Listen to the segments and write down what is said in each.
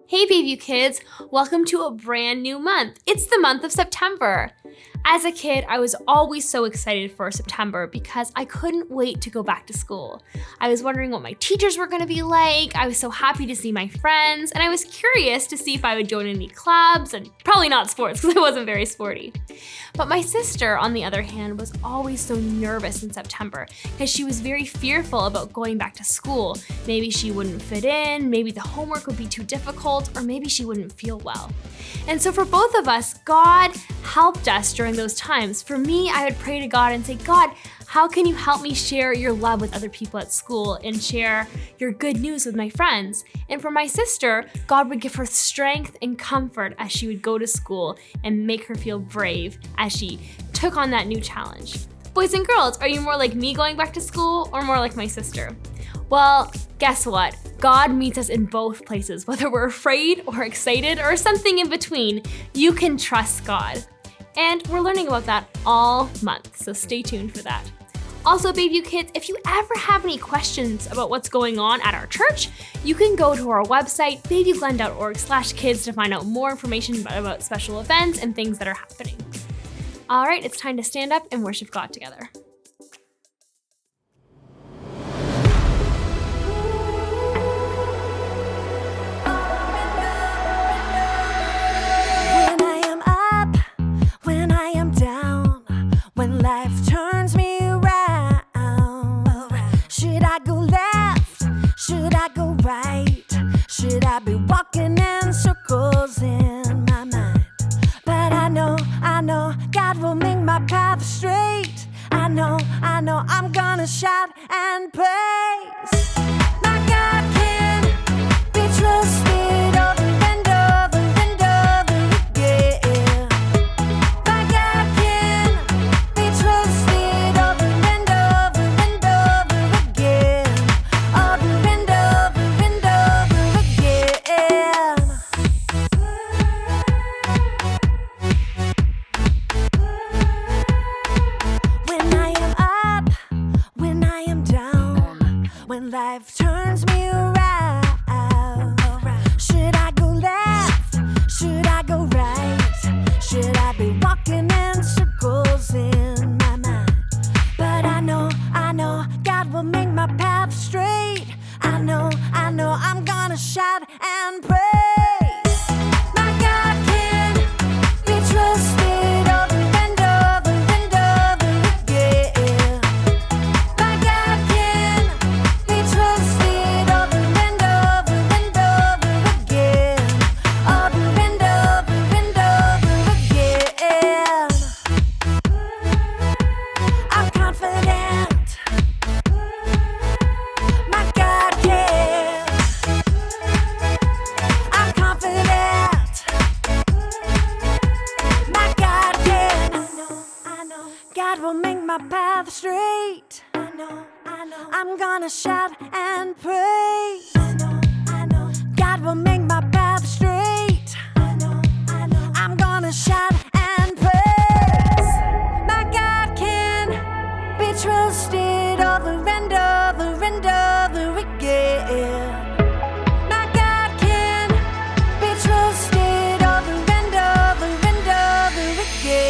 Hey Bayview Kids, welcome to a brand new month. It's the month of September. As a kid, I was always so excited for September because I couldn't wait to go back to school. I was wondering what my teachers were gonna be like, I was so happy to see my friends, and I was curious to see if I would join any clubs, and probably not sports because I wasn't very sporty. But my sister, on the other hand, was always so nervous in September because she was very fearful about going back to school. Maybe she wouldn't fit in, maybe the homework would be too difficult, or maybe she wouldn't feel well. And so for both of us, God helped us during those times. For me, I would pray to God and say, God, how can you help me share your love with other people at school and share your good news with my friends? And for my sister, God would give her strength and comfort as she would go to school and make her feel brave as she took on that new challenge. Boys and girls, are you more like me going back to school or more like my sister? Well, guess what? God meets us in both places, whether we're afraid or excited or something in between. You can trust God. And we're learning about that all month, so stay tuned for that. Also, Bayview Kids, if you ever have any questions about what's going on at our church, you can go to our website, bayviewglen.org/kids, to find out more information about special events and things that are happening. All right, it's time to stand up and worship God together. When life turns me around, should I go left? Should I go right? Should I be walking in circles in my mind? But I know God will make my path straight. I know I'm gonna shout and praise. My God can be trusted. Life turns me around. Should I go left? Should I go right? Should I be walking in circles in my mind? But I know God will make my path straight. I know I'm gonna shout and praise. My God can be trusted. God will make my path straight. I know. I'm gonna shout and praise. I know. God will make my path straight. I know. I'm gonna shout and praise. My God can be trusted over and over and over again. My God can be trusted over and over and over again.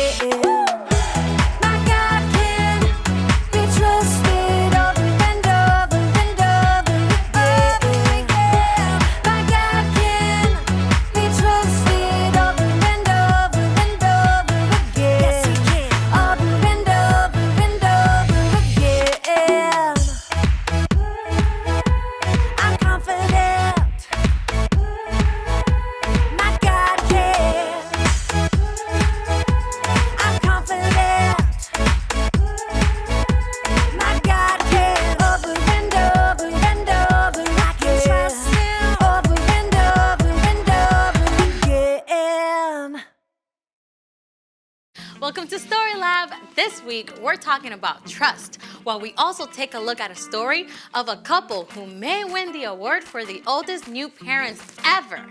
Welcome to Story Lab. This week, we're talking about trust, while we also take a look at a story of a couple who may win the award for the oldest new parents ever.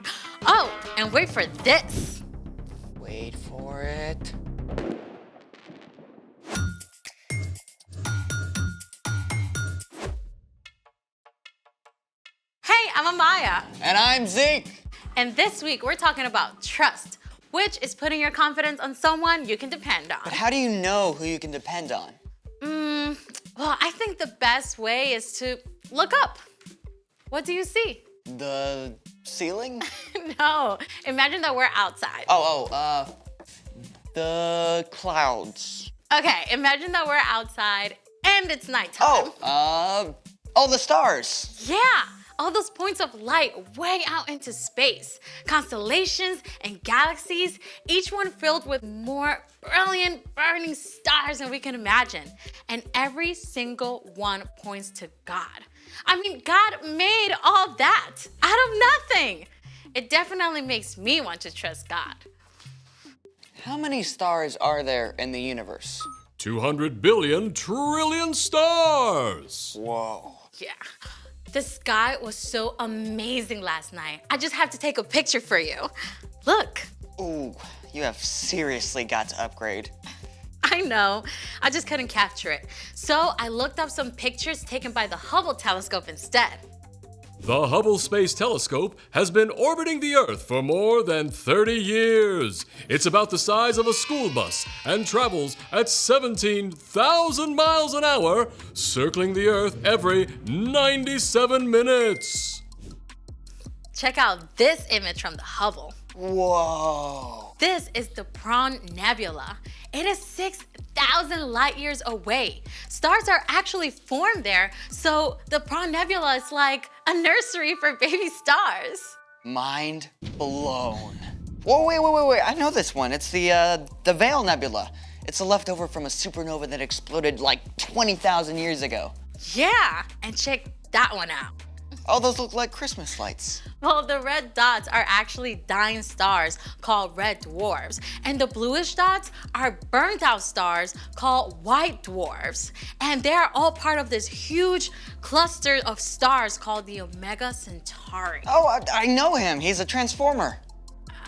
Oh, and wait for this. Wait for it. Hey, I'm Amaya. And I'm Zeke. And this week, we're talking about trust, which is putting your confidence on someone you can depend on. But how do you know who you can depend on? Well, I think the best way is to look up. What do you see? The ceiling? No, imagine that we're outside. The clouds. Okay, imagine that we're outside and it's nighttime. The stars. Yeah, all those points of light way out into space. Constellations and galaxies, each one filled with more brilliant, burning stars than we can imagine. And every single one points to God. I mean, God made all that out of nothing. It definitely makes me want to trust God. How many stars are there in the universe? 200 billion trillion stars! Whoa. Yeah. The sky was so amazing last night. I just have to take a picture for you. Look. Ooh, you have seriously got to upgrade. I know. I just couldn't capture it. So I looked up some pictures taken by the Hubble telescope instead. The Hubble Space Telescope has been orbiting the Earth for more than 30 years. It's about the size of a school bus and travels at 17,000 miles an hour, circling the Earth every 97 minutes. Check out this image from the Hubble. Whoa. This is the Prawn Nebula. It is 6,000 light years away. Stars are actually formed there, so the Prawn Nebula is like a nursery for baby stars. Mind blown. Whoa, wait. I know this one. It's the Veil Nebula. It's a leftover from a supernova that exploded like 20,000 years ago. Yeah, and check that one out. Oh, those look like Christmas lights. Well, the red dots are actually dying stars called red dwarfs, and the bluish dots are burnt out stars called white dwarfs. And they are all part of this huge cluster of stars called the Omega Centauri. Oh, I know him. He's a transformer.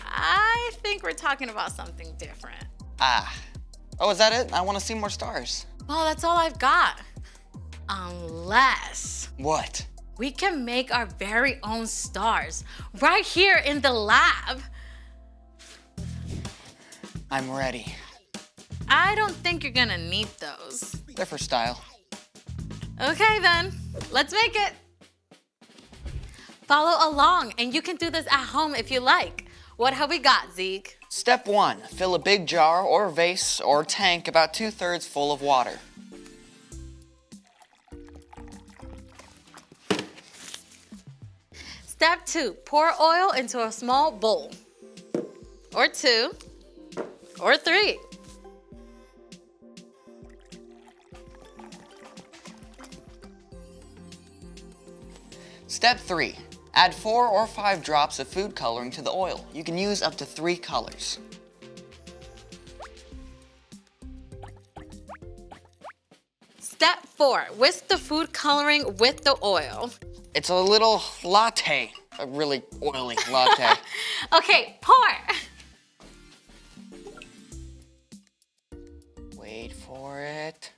I think we're talking about something different. Oh, is that it? I want to see more stars. Well, that's all I've got. Unless What? we can make our very own stars right here in the lab. I'm ready. I don't think you're gonna need those. They're for style. Okay then, let's make it. Follow along and you can do this at home if you like. What have we got, Zeke? Step 1, fill a big jar or vase or tank about 2/3 full of water. Step 2, pour oil into a small bowl. Or 2, or 3. Step 3, add 4 or 5 drops of food coloring to the oil. You can use up to 3 colors. Step 4, whisk the food coloring with the oil. It's a little latte, a really oily latte. Okay, pour. Wait for it.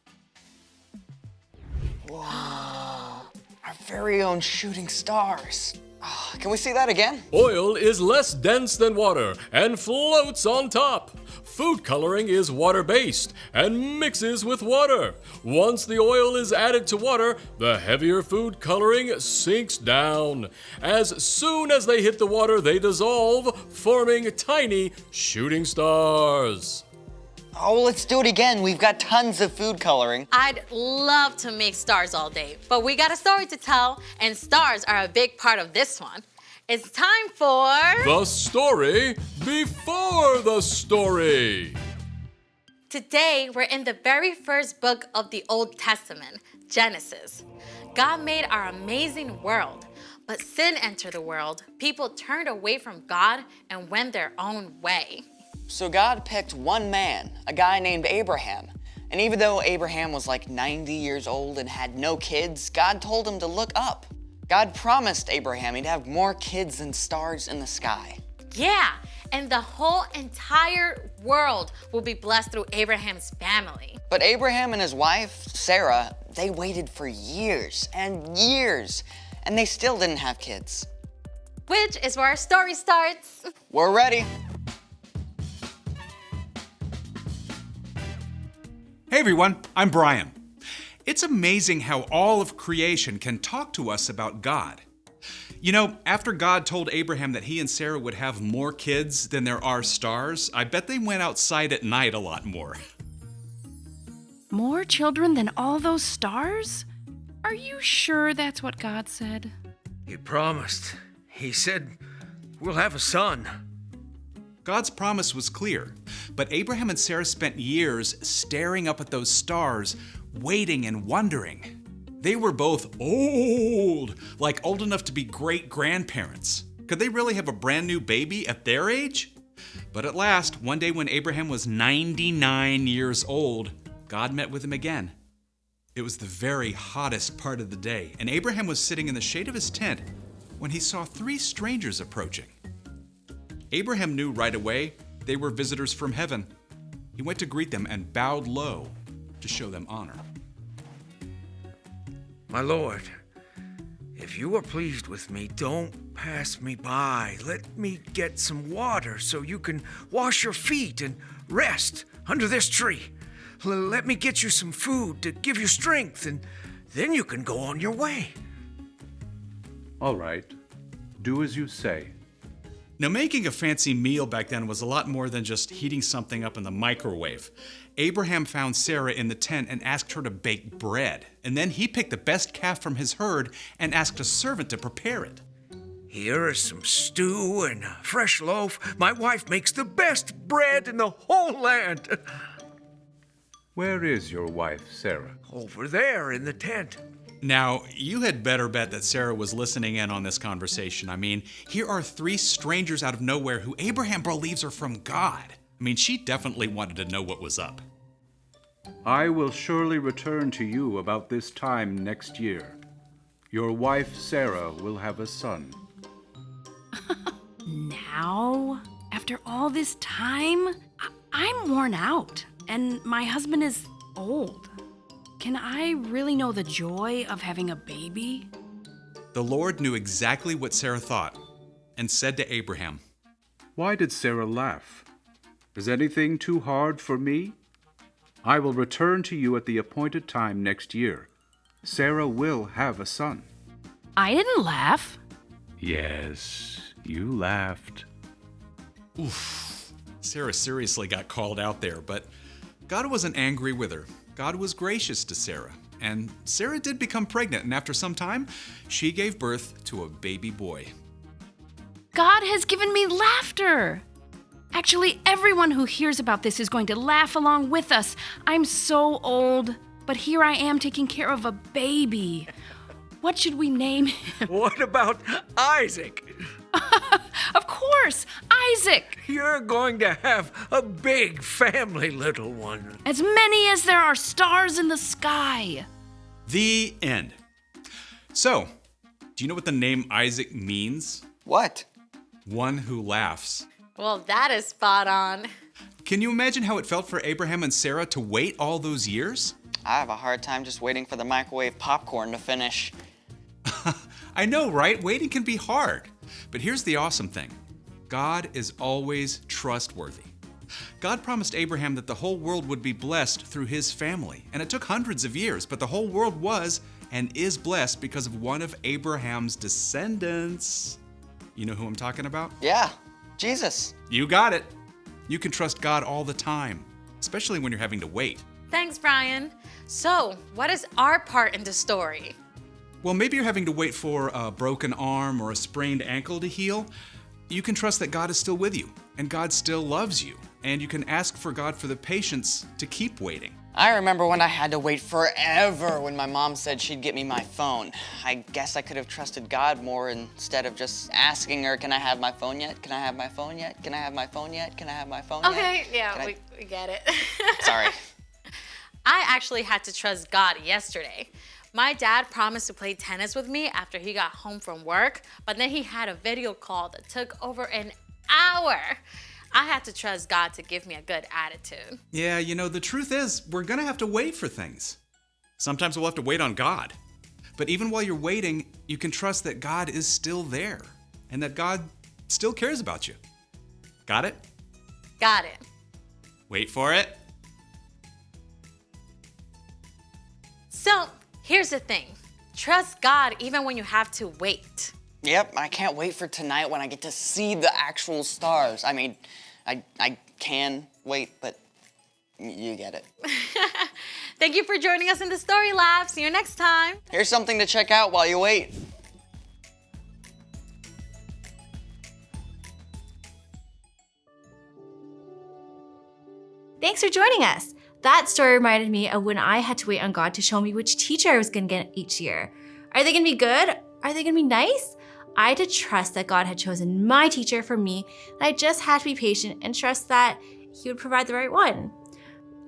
Whoa, our very own shooting stars. Oh, can we see that again? Oil is less dense than water and floats on top. Food coloring is water-based and mixes with water. Once the oil is added to water, the heavier food coloring sinks down. As soon as they hit the water, they dissolve, forming tiny shooting stars. Oh, let's do it again. We've got tons of food coloring. I'd love to make stars all day, but we got a story to tell, and stars are a big part of this one. It's time for... The story before the story. Today, we're in the very first book of the Old Testament, Genesis. God made our amazing world, but sin entered the world. People turned away from God and went their own way. So God picked one man, a guy named Abraham. And even though Abraham was like 90 years old and had no kids, God told him to look up. God promised Abraham he'd have more kids than stars in the sky. Yeah, and the whole entire world will be blessed through Abraham's family. But Abraham and his wife, Sarah, they waited for years and years, and they still didn't have kids. Which is where our story starts. We're ready. Hey everyone, I'm Brian. It's amazing how all of creation can talk to us about God. You know, after God told Abraham that he and Sarah would have more kids than there are stars, I bet they went outside at night a lot more. More children than all those stars? Are you sure that's what God said? He promised. He said, we'll have a son. God's promise was clear, but Abraham and Sarah spent years staring up at those stars, waiting and wondering. They were both old, like old enough to be great-grandparents. Could they really have a brand new baby at their age? But at last, one day when Abraham was 99 years old, God met with him again. It was the very hottest part of the day, and Abraham was sitting in the shade of his tent when he saw 3 strangers approaching. Abraham knew right away they were visitors from heaven. He went to greet them and bowed low to show them honor. My Lord, if you are pleased with me, don't pass me by. Let me get some water so you can wash your feet and rest under this tree. Let me get you some food to give you strength, and then you can go on your way. All right. Do as you say. Now, making a fancy meal back then was a lot more than just heating something up in the microwave. Abraham found Sarah in the tent and asked her to bake bread. And then he picked the best calf from his herd and asked a servant to prepare it. Here is some stew and a fresh loaf. My wife makes the best bread in the whole land. Where is your wife, Sarah? Over there in the tent. Now, you had better bet that Sarah was listening in on this conversation. I mean, here are 3 strangers out of nowhere who Abraham believes are from God. I mean, she definitely wanted to know what was up. I will surely return to you about this time next year. Your wife, Sarah, will have a son. Now? After all this time? I'm worn out, and my husband is old. Can I really know the joy of having a baby? The Lord knew exactly what Sarah thought and said to Abraham, Why did Sarah laugh? Is anything too hard for me? I will return to you at the appointed time next year. Sarah will have a son. I didn't laugh. Yes, you laughed. Oof. Sarah seriously got called out there, but God wasn't angry with her. God was gracious to Sarah, and Sarah did become pregnant, and after some time, she gave birth to a baby boy. God has given me laughter. Actually, everyone who hears about this is going to laugh along with us. I'm so old, but here I am taking care of a baby. What should we name him? What about Isaac? Of course, Isaac. You're going to have a big family, little one. As many as there are stars in the sky. The end. So, do you know what the name Isaac means? What? One who laughs. Well, that is spot on. Can you imagine how it felt for Abraham and Sarah to wait all those years? I have a hard time just waiting for the microwave popcorn to finish. I know, right? Waiting can be hard. But here's the awesome thing. God is always trustworthy. God promised Abraham that the whole world would be blessed through his family. And it took hundreds of years, but the whole world was and is blessed because of one of Abraham's descendants. You know who I'm talking about? Yeah, Jesus. You got it. You can trust God all the time, especially when you're having to wait. Thanks, Brian. So, what is our part in the story? Well, maybe you're having to wait for a broken arm or a sprained ankle to heal. you can trust that God is still with you, and God still loves you, and you can ask for God for the patience to keep waiting. I remember when I had to wait forever when my mom said she'd get me my phone. I guess I could have trusted God more instead of just asking her, can I have my phone yet? Can I have my phone yet? Can I have my phone yet? Can I have my phone yet? Okay, yeah, we get it. Sorry. I actually had to trust God yesterday. My dad promised to play tennis with me after he got home from work, but then he had a video call that took over an hour. I had to trust God to give me a good attitude. Yeah, you know, the truth is, we're gonna have to wait for things. Sometimes we'll have to wait on God. But even while you're waiting, you can trust that God is still there and that God still cares about you. Got it? Got it. Wait for it. So, here's the thing. Trust God even when you have to wait. Yep, I can't wait for tonight when I get to see the actual stars. I mean, I can wait, but you get it. Thank you for joining us in the Story Lab. See you next time. Here's something to check out while you wait. Thanks for joining us. That story reminded me of when I had to wait on God to show me which teacher I was gonna get each year. Are they gonna be good? Are they gonna be nice? I had to trust that God had chosen my teacher for me, and I just had to be patient and trust that He would provide the right one.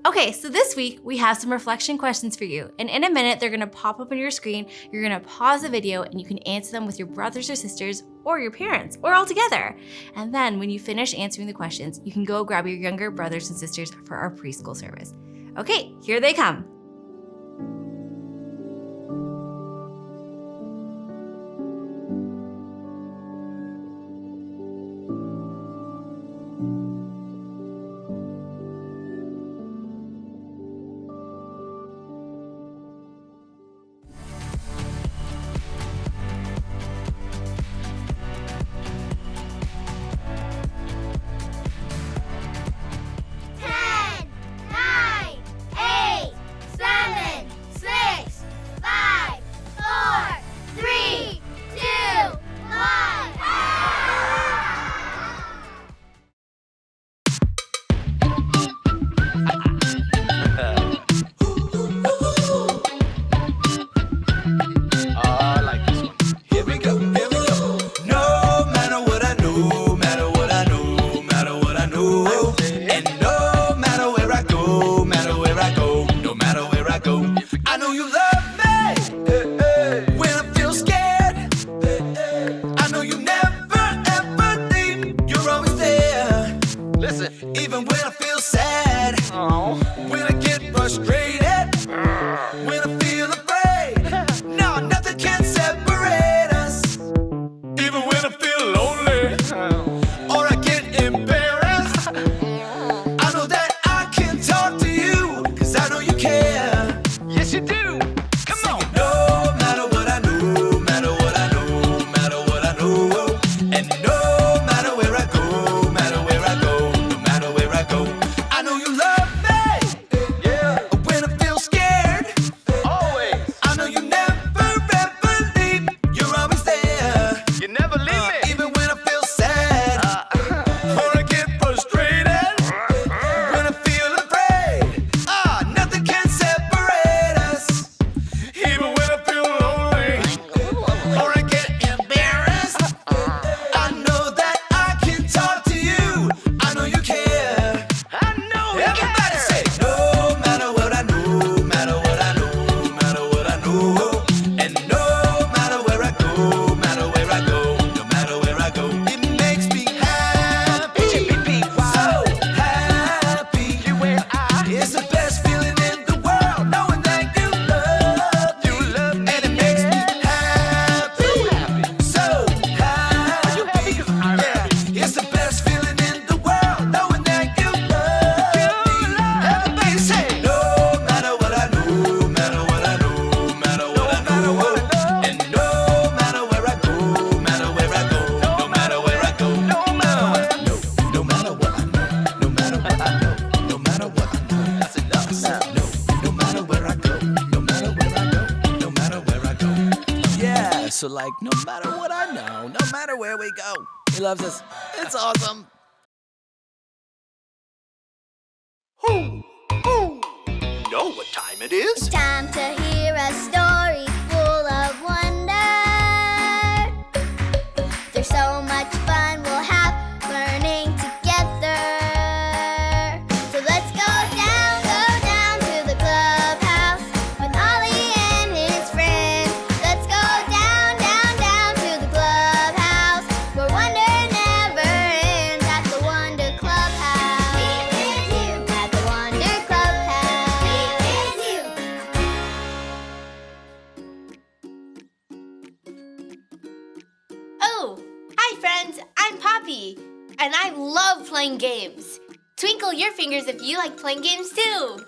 Okay, so this week we have some reflection questions for you, and in a minute they're gonna pop up on your screen. You're gonna pause the video and you can answer them with your brothers or sisters or your parents or all together. And then when you finish answering the questions, you can go grab your younger brothers and sisters for our preschool service. Okay, here they come. Even when I feel sad, when I get frustrated, when I feel afraid, no, nothing can separate us. Even when I feel lonely, or I get embarrassed, I know that I can talk to you, 'cause I know you care. Yes, you do. Come on. No matter what I know, matter what I know, matter what I know, and no matter where I go, matter where I go. I know you love me, yeah. When I feel scared, always. I know you never ever leave. You're always there. You never leave me. Even when I feel sad, or I get frustrated, when I feel afraid, nothing can separate us. Even when I feel lonely, or I get embarrassed, I know that I can talk to you. I know you care. Everybody say, no matter what I know, matter what I know, matter what I know, and no matter where I go, matter where I go, no matter where I go, it makes me happy, so happy. It's the best feeling in the world, knowing that you love me, and it makes me happy, so happy. Yeah, it's the best feeling in the world, knowing that you love me. Everybody say, no matter what I know, matter what I know, matter what I know, and no matter where I go, matter where I go, no matter where I go, no matter what I know, no matter what I know, no matter what I know, no matter what I know, that's enough. No matter where I go, no matter where I go, no matter where I go. Yeah, so like no matter what I know, no matter where we go. He loves us. It's awesome. You know what time it is? Time to hear a story full of wonder. There's so much fun we'll have learning together. So let's go down to the clubhouse with Ollie and his friends. Let's go down to the clubhouse where wonder never ends at the Wonder Clubhouse. At the Wonder Clubhouse. Oh, hi friends, I'm Poppy, and I love playing games. Twinkle your fingers if you like playing games too.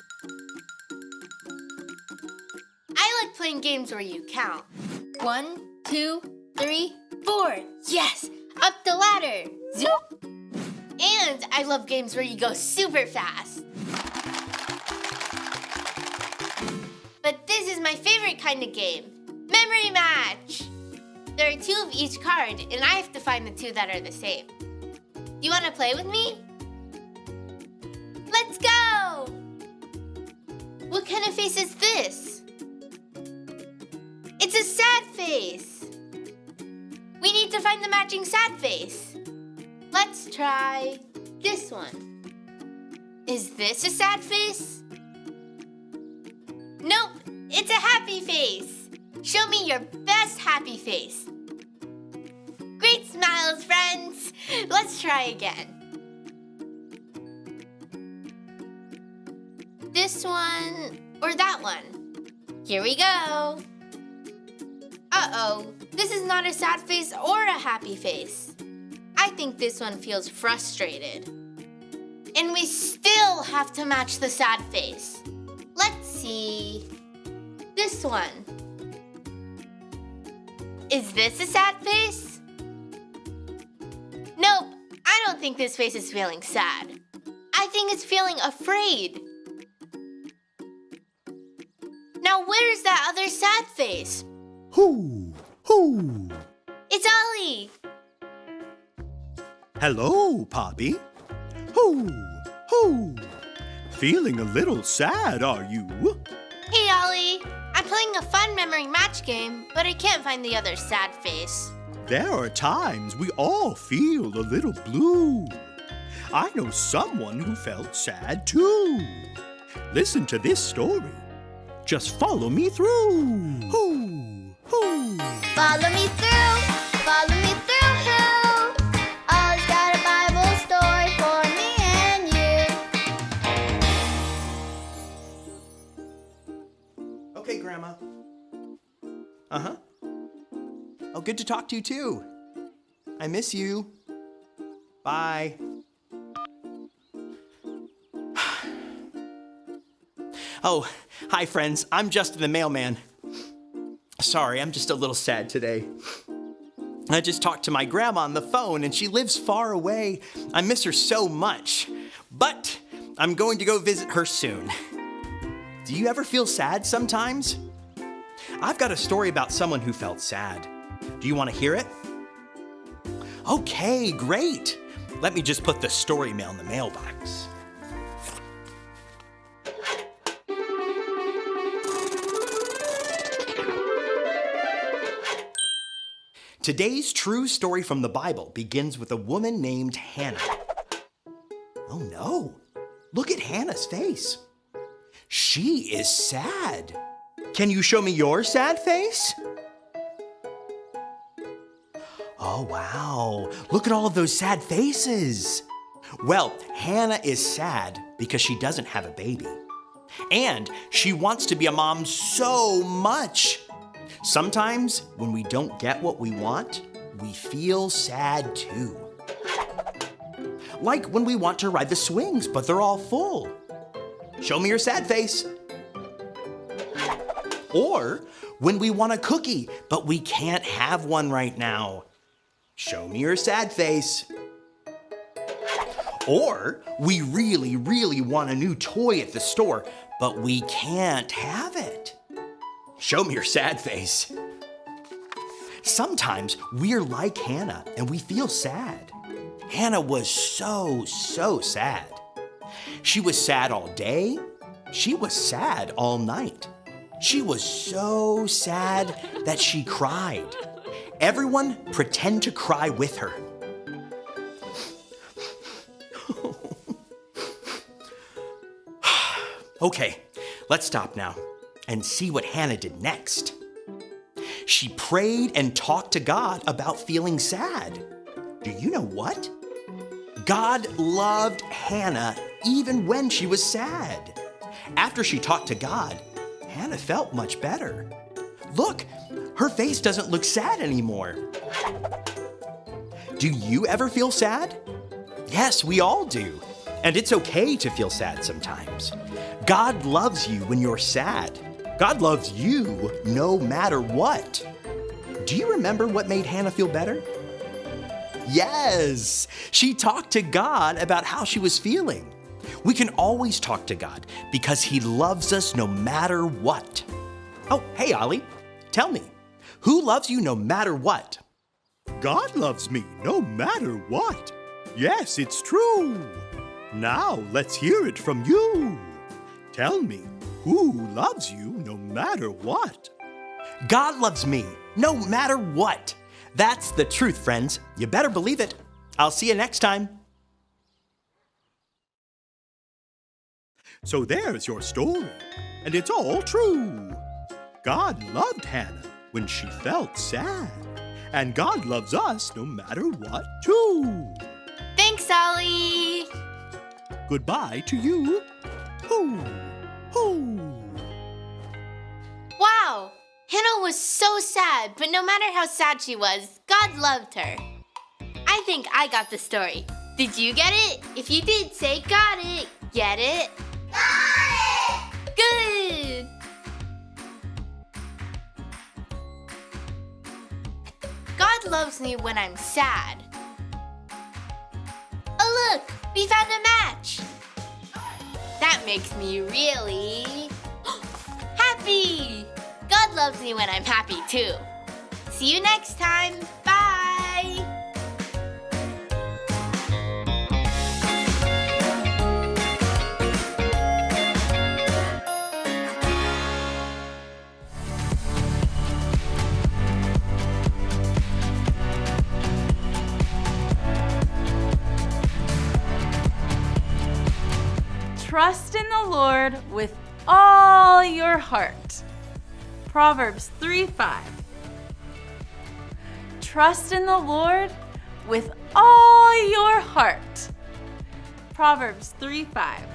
I like playing games where you count. 1, 2, 3, 4. Yes, up the ladder. Zoop. And I love games where you go super fast. But this is my favorite kind of game, Memory Match. There are 2 of each card, and I have to find the 2 that are the same. You want to play with me? Let's go! What kind of face is this? It's a sad face. We need to find the matching sad face. Let's try this one. Is this a sad face? Nope, it's a happy face. Show me your best happy face. Great smiles, friends. Let's try again. This one or that one? Here we go. Uh-oh, this is not a sad face or a happy face. I think this one feels frustrated. And we still have to match the sad face. Let's see. This one. Is this a sad face? Nope, I don't think this face is feeling sad. I think it's feeling afraid. Now where's that other sad face? Who? It's Ollie. Hello, Poppy. Who? Feeling a little sad, are you? Hey, Ollie. I'm playing a fun memory match game, but I can't find the other sad face. There are times we all feel a little blue. I know someone who felt sad too. Listen to this story. Just follow me through. Follow me through, follow me through, who? Ollie's got a Bible story for me and you. Okay, Grandma. Uh-huh. Oh, good to talk to you too. I miss you. Bye. Oh, hi friends. I'm Justin the mailman. Sorry, I'm just a little sad today. I just talked to my grandma on the phone and she lives far away. I miss her so much, but I'm going to go visit her soon. Do you ever feel sad sometimes? I've got a story about someone who felt sad. Do you want to hear it? Okay, great. Let me just put the story mail in the mailbox. Today's true story from the Bible begins with a woman named Hannah. Oh no, look at Hannah's face. She is sad. Can you show me your sad face? Oh wow, look at all of those sad faces. Well, Hannah is sad because she doesn't have a baby. And she wants to be a mom so much. Sometimes, when we don't get what we want, we feel sad too. Like when we want to ride the swings, but they're all full. Show me your sad face. Or when we want a cookie, but we can't have one right now. Show me your sad face. Or we really, really want a new toy at the store, but we can't have it. Show me your sad face. Sometimes we're like Hannah and we feel sad. Hannah was so sad. She was sad all day. She was sad all night. She was so sad that she cried. Everyone pretend to cry with her. Okay, let's stop now and see what Hannah did next. She prayed and talked to God about feeling sad. Do you know what? God loved Hannah even when she was sad. After she talked to God, Hannah felt much better. Look, her face doesn't look sad anymore. Do you ever feel sad? Yes, we all do. And it's okay to feel sad sometimes. God loves you when you're sad. God loves you no matter what. Do you remember what made Hannah feel better? Yes, she talked to God about how she was feeling. We can always talk to God because He loves us no matter what. Oh, hey, Ollie, tell me, who loves you no matter what? God loves me no matter what. Yes, it's true. Now let's hear it from you. Tell me, who loves you no matter what? God loves me no matter what. That's the truth, friends. You better believe it. I'll see you next time. So there's your story, and it's all true. God loved Hannah when she felt sad, and God loves us no matter what, too. Thanks, Ollie. Goodbye to you. Hoo, hoo. Wow, Hannah was so sad, but no matter how sad she was, God loved her. I think I got the story. Did you get it? If you did, say got it. Get it? Got it! Good! God loves me when I'm sad. Oh look, we found a match. That makes me really happy. God loves me when I'm happy too. See you next time. Bye. Trust in the Lord with all your heart. Proverbs 3:5. Trust in the Lord with all your heart. Proverbs 3:5.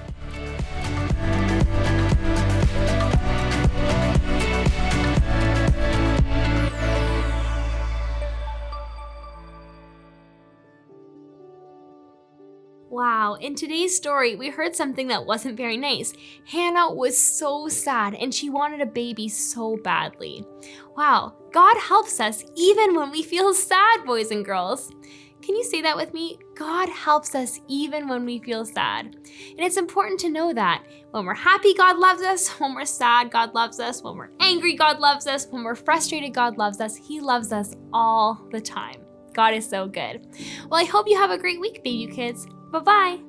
Wow, in today's story, we heard something that wasn't very nice. Hannah was so sad and she wanted a baby so badly. Wow, God helps us even when we feel sad, boys and girls. Can you say that with me? God helps us even when we feel sad. And it's important to know that when we're happy, God loves us. When we're sad, God loves us. When we're angry, God loves us. When we're frustrated, God loves us. He loves us all the time. God is so good. Well, I hope you have a great week, Bayview Kids. Bye-bye.